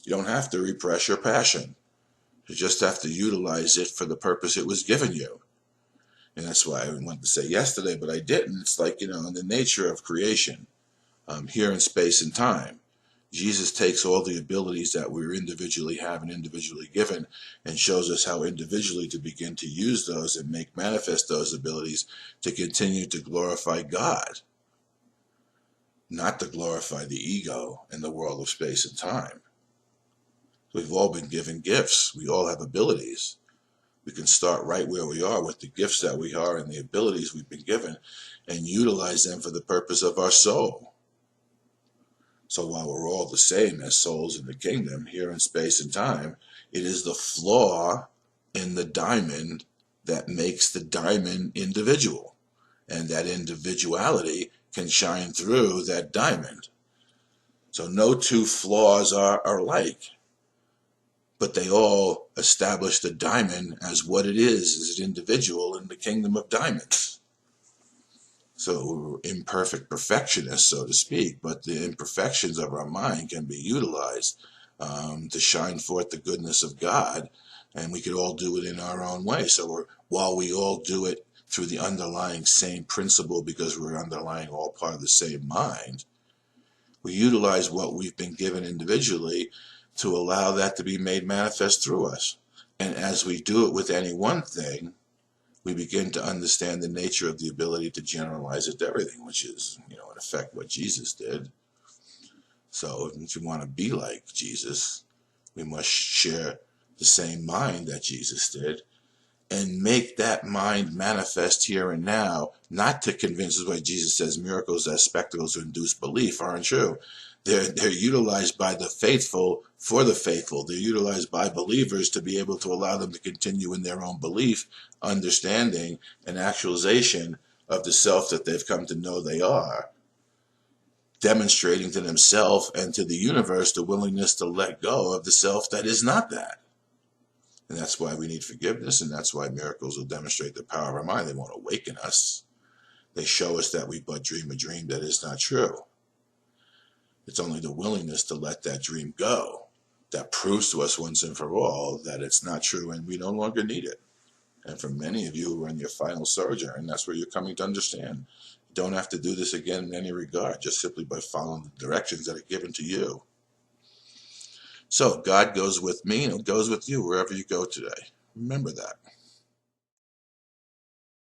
You don't have to repress your passion. You just have to utilize it for the purpose it was given you. And that's why I wanted to say yesterday, but I didn't. It's like, in the nature of creation, here in space and time, Jesus takes all the abilities that we individually have and individually given and shows us how individually to begin to use those and make manifest those abilities to continue to glorify God, not to glorify the ego in the world of space and time. We've all been given gifts. We all have abilities. We can start right where we are with the gifts that we are and the abilities we've been given and utilize them for the purpose of our soul. So while we're all the same as souls in the kingdom here in space and time, it is the flaw in the diamond that makes the diamond individual. And that individuality can shine through that diamond. So no two flaws are alike, but they all establish the diamond as what it is as an individual in the kingdom of diamonds. So we're imperfect perfectionists, so to speak, but the imperfections of our mind can be utilized to shine forth the goodness of God, and we could all do it in our own way. So while we all do it through the underlying same principle, because we're underlying all part of the same mind, we utilize what we've been given individually to allow that to be made manifest through us. And as we do it with any one thing, we begin to understand the nature of the ability to generalize it to everything, which is, in effect, what Jesus did. So if you want to be like Jesus, we must share the same mind that Jesus did and make that mind manifest here and now, not to convince us. Why Jesus says miracles as spectacles to induce belief aren't true. They're utilized by the faithful for the faithful. They're utilized by believers to be able to allow them to continue in their own belief, understanding, and actualization of the self that they've come to know they are, demonstrating to themselves and to the universe the willingness to let go of the self that is not that. And that's why we need forgiveness, and that's why miracles will demonstrate the power of our mind. They won't awaken us. They show us that we but dream a dream that is not true. It's only the willingness to let that dream go that proves to us once and for all that it's not true and we no longer need it. And for many of you who are in your final sojourn, that's where you're coming to understand. You don't have to do this again in any regard, just simply by following the directions that are given to you. So God goes with me and goes with you wherever you go today. Remember that.